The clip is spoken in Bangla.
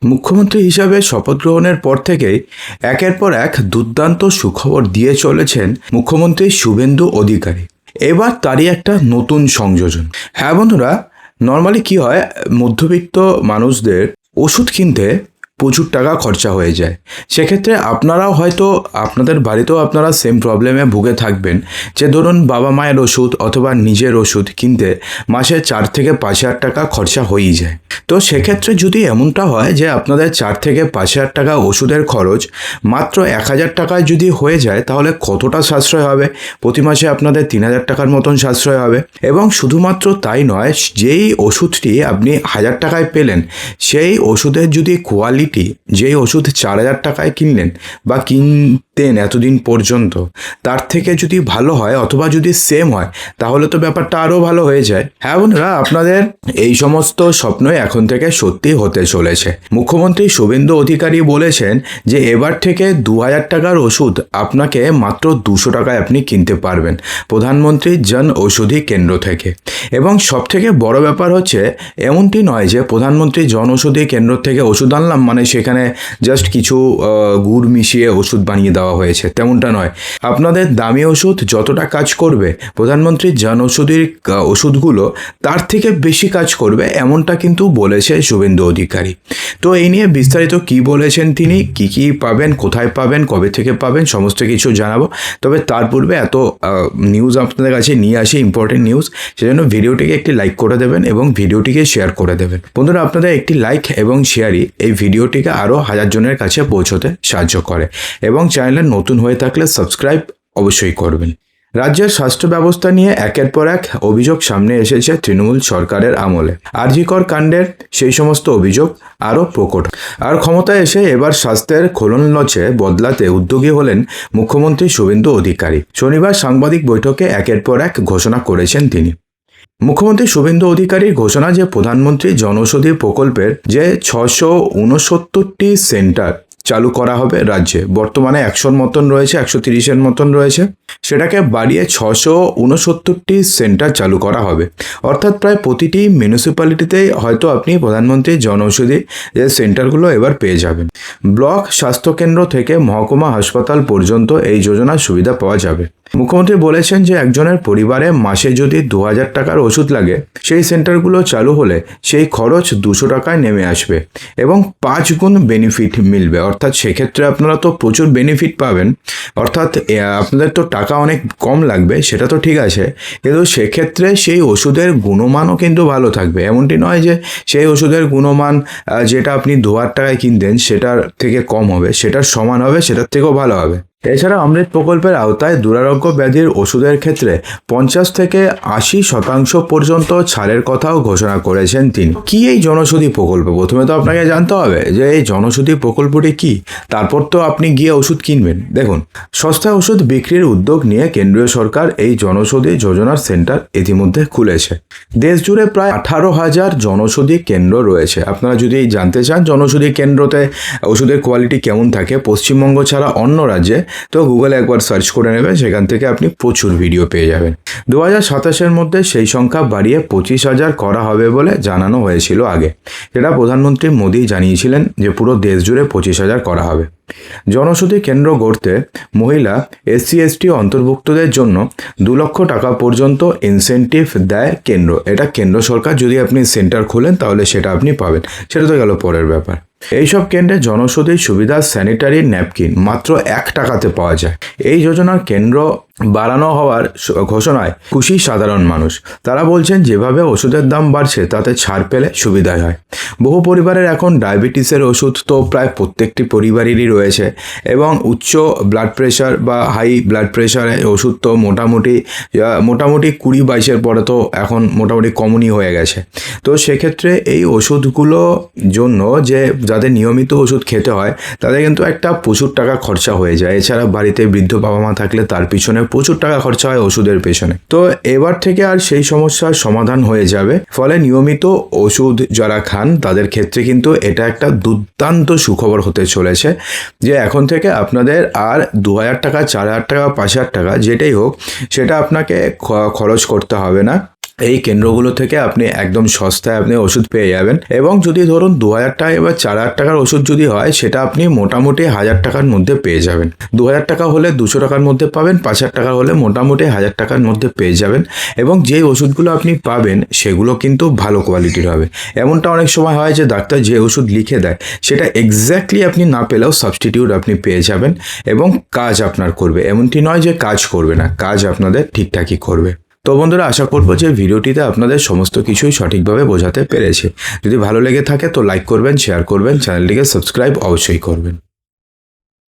মুখ্যমন্ত্রী হিসাবে শপথ গ্রহণের পর থেকেই একের পর এক দুর্দান্ত সুখবর দিয়ে চলেছেন মুখ্যমন্ত্রী শুভেন্দু অধিকারী। এবার তারই একটা নতুন সংযোজন। হ্যাঁ বন্ধুরা, নর্মালি কি হয়, মধ্যবিত্ত মানুষদের ওষুধ কিনতে প্রচুর টাকা খরচা হয়ে যায়। সেক্ষেত্রে আপনারাও হয়তো আপনাদের বাড়িতেও আপনারা সেম প্রবলেমে ভুগে থাকবেন যে ধরুন বাবা মায়ের ওষুধ অথবা নিজের ওষুধ কিনতে মাসে 4 থেকে 5 হাজার টাকা খরচা হয়েই যায়। তো সেক্ষেত্রে যদি এমনটা হয় যে আপনাদের 4 থেকে 5 হাজার টাকা ওষুধের খরচ মাত্র 1 হাজার টাকায় যদি হয়ে যায়, তাহলে কতটা সাশ্রয় হবে? প্রতি মাসে আপনাদের 3 হাজার টাকার মতন সাশ্রয় হবে। এবং শুধুমাত্র তাই নয়, যেই ওষুধটি আপনি 1 হাজার টাকায় পেলেন, সেই ওষুধের যদি কোয়ালিটি, যেই ওষুধ 4 হাজার টাকায় কিনলেন বা কিনতেন এতদিন পর্যন্ত, তার থেকে যদি ভালো হয় অথবা যদি সেম হয়, তাহলে তো ব্যাপারটা আরও ভালো হয়ে যায়। হ্যাঁ বন্ধুরা, আপনাদের এই সমস্ত স্বপ্নই এখন থেকে সত্যি হতে চলেছে। মুখ্যমন্ত্রী শুভেন্দু অধিকারী বলেছেন যে এবার থেকে 2,000 টাকার ওষুধ আপনাকে মাত্র 200 টাকায় আপনি কিনতে পারবেন প্রধানমন্ত্রী জন ঔষধি কেন্দ্র থেকে। এবং সবথেকে বড় ব্যাপার হচ্ছে, এমনটি নয় যে প্রধানমন্ত্রী জন ঔষধি কেন্দ্র থেকে ওষুধ আনলাম মানে সেখানে জাস্ট কিছু গুড় মিশিয়ে ওষুধ বানিয়ে দেওয়া হয়েছে, তেমনটা নয়। আপনাদের দামি ওষুধ যতটা কাজ করবে, প্রধানমন্ত্রী জন ঔষধির ওষুধগুলো তার থেকে বেশি কাজ করবে, এমনটা কিন্তু বলেছে শুভেন্দু অধিকারী। তো এই নিয়ে বিস্তারিত কি বলেছেন তিনি, কি পাবেন, কোথায় পাবেন, কবে থেকে পাবেন, সমস্ত কিছু জানাবো। তবে তার পূর্বে এত নিউজ আপনাদের কাছে নিয়ে আসি, ইম্পর্টেন্ট নিউজ, সেজন্য ভিডিওটিকে একটি লাইক করে দেবেন এবং ভিডিওটিকে শেয়ার করে দেবেন। বন্ধুরা, আপনাদের একটি লাইক এবং শেয়ারই এই ভিডিওটিকে আরও 1000 জনের কাছে পৌঁছতে সাহায্য করে। এবং চ্যানেলে নতুন হয়ে থাকলে সাবস্ক্রাইব অবশ্যই করবেন। রাজ্যের স্বাস্থ্য ব্যবস্থা নিয়ে একের পর এক অভিযোগ সামনে এসেছে তৃণমূল সরকারের আমলে। আরজিকর কাণ্ডের সেই সমস্ত অভিযোগ আরও প্রকট। আর ক্ষমতায় এসে এবার স্বাস্থ্যের খোলনলচে বদলাতে উদ্যোগী হলেন মুখ্যমন্ত্রী শুভেন্দু অধিকারী। শনিবার সাংবাদিক বৈঠকে একের পর এক ঘোষণা করেছেন তিনি। মুখ্যমন্ত্রী শুভেন্দু অধিকারীর ঘোষণা যে প্রধানমন্ত্রী জনৌষধি প্রকল্পের যে 669টি সেন্টার চালু করা হবে রাজ্যে, বর্তমানে 100-র মতন রয়েছে, 130-এর মতন রয়েছে, সেটাকে বাড়িয়ে 669টি সেন্টার চালু করা হবে। অর্থাৎ প্রায় প্রতিটি মিউনিসিপ্যালিটিতেই হয়তো আপনি প্রধানমন্ত্রী জনৌষধি যে সেন্টারগুলো এবার পেয়ে যাবেন। ব্লক স্বাস্থ্যকেন্দ্র থেকে মহকুমা হাসপাতাল পর্যন্ত এই যোজনার সুবিধা পাওয়া যাবে। মুখ্যমন্ত্রী বলেছেন যে একজনের পরিবারে মাসে যদি 2,000 টাকার ওষুধ লাগে, সেই সেন্টারগুলো চালু হলে সেই খরচ 200 টাকায় নেমে আসবে এবং 5 গুণ বেনিফিট মিলবে। অর্থাৎ সেক্ষেত্রে আপনারা তো প্রচুর বেনিফিট পাবেন। অর্থাৎ আপনাদের তো টাকা অনেক কম লাগবে, সেটা তো ঠিক আছে, কিন্তু সেক্ষেত্রে সেই ওষুধের গুণমানও কিন্তু ভালো থাকবে। এমনটি নয় যে সেই ওষুধের গুণমান যেটা আপনি 2,000 টাকায় কিনতেন সেটার থেকে কম হবে, সেটার সমান হবে, সেটার থেকেও ভালো হবে। এছাড়া অমৃত প্রকল্পের আওতায় দুরারোগ্য ব্যাধির ওষুধের ক্ষেত্রে 50 থেকে 80% পর্যন্ত ছাড়ের কথাও ঘোষণা করেছেন তিনি। কি এই জনৌষধি প্রকল্প? প্রথমে তো আপনাকে জানতে হবে যে এই জনৌষধি প্রকল্পটি কি, তারপর তো আপনি গিয়ে ওষুধ কিনবেন। দেখুন, সস্তা ওষুধ বিক্রির উদ্যোগ নিয়ে কেন্দ্রীয় সরকার এই জনৌষধি যোজনার সেন্টার ইতিমধ্যে খুলেছে। দেশ জুড়ে প্রায় 18,000 জনৌষধি কেন্দ্র রয়েছে। আপনারা যদি জানতে চান জনৌষধি কেন্দ্রতে ওষুধের কোয়ালিটি কেমন থাকে পশ্চিমবঙ্গ ছাড়া অন্য রাজ্যে, তো গুগলে একবার সার্চ করে নেবেন, সেখান থেকে আপনি প্রচুর ভিডিও পেয়ে যাবেন। 2027-এর মধ্যে সেই সংখ্যা বাড়িয়ে 25,000 করা হবে বলে জানানো হয়েছিল আগে। যেটা প্রধানমন্ত্রী মোদী জানিয়েছিলেন যে পুরো দেশ জুড়ে 25,000 করা হবে। জনৌষধি কেন্দ্র গড়তে মহিলা, SC/ST অন্তর্ভুক্তদের জন্য 2 লক্ষ টাকা পর্যন্ত ইনসেন্টিভ দেয় কেন্দ্র। এটা কেন্দ্র সরকার, যদি আপনি সেন্টার খোলেন তাহলে সেটা আপনি পাবেন, সেটা তো গেল পরের ব্যাপার। এইসব কেন্দ্রে জনৌষধির সুবিধা স্যানিটারি ন্যাপকিন মাত্র 1 টাকাতে পাওয়া যায়। এই যোজনার কেন্দ্র বাড়ানো হওয়ার ঘোষণায় খুশি সাধারণ মানুষ। তারা বলছেন যেভাবে ওষুধের দাম বাড়ছে তাতে ছাড় পেলে সুবিধাই হয়। বহু পরিবারের এখন ডায়াবেটিসের ওষুধ তো প্রায় প্রত্যেকটি পরিবারেরই রয়েছে, এবং উচ্চ ব্লাড প্রেশার বা হাই ব্লাড প্রেশারের ওষুধ তো মোটামুটি 20-22-এর পরে তো এখন মোটামুটি কমনই হয়ে গেছে। তো সেক্ষেত্রে এই ওষুধগুলো জন্য যে যাদের নিয়মিত ওষুধ খেতে হয় তাদের কিন্তু একটা প্রচুর টাকা খরচা হয়ে যায়। এছাড়া বাড়িতে বৃদ্ধ বাবা মা থাকলে তার পিছনে প্রচুর টাকা খরচা হয় ওষুধের পেছনে। তো এবার থেকে আর সেই সমস্যার সমাধান হয়ে যাবে। ফলে নিয়মিত ওষুধ যারা খান তাদের ক্ষেত্রে কিন্তু এটা একটা দুর্দান্ত সুখবর হতে চলেছে যে এখন থেকে আপনাদের আর 2,000 টাকা, 4,000 টাকা, 5,000 টাকা যেটাই হোক সেটা আপনাকে খরচ করতে হবে না। এই কেন্দ্রগুলো থেকে আপনি একদম সস্তায় আপনি ওষুধ পেয়ে যাবেন। এবং যদি ধরুন 2000 টাকা বা 4000 টাকার ওষুধ যদি হয়, সেটা আপনি মোটামুটি 1000 টাকার মধ্যে পেয়ে যাবেন। 2000 টাকা হলে 200 টাকার মধ্যে পাবেন, 5000 টাকা হলে মোটামুটি 1000 টাকার মধ্যে পেয়ে যাবেন। এবং যেই ওষুধগুলো আপনি পাবেন সেগুলো কিন্তু ভালো কোয়ালিটির হবে। এমনটা অনেক সময় হয় যে ডাক্তার যে ওষুধ লিখে দেয় সেটা এক্স্যাক্টলি আপনি না পেলেও সাবস্টিটিউট আপনি পেয়ে যাবেন এবং কাজ আপনার করবে। এমনটি নয় যে কাজ করবে না, কাজ আপনাদের ঠিকঠাকই করবে। তো বন্ধুরা, আশা করবো যে ভিডিওটিতে আপনাদের সমস্ত কিছুই সঠিকভাবে বোঝাতে পেরেছে। যদি ভালো লেগে থাকে তো লাইক করবেন, শেয়ার করবেন, চ্যানেলটিকে সাবস্ক্রাইব অবশ্যই করবেন।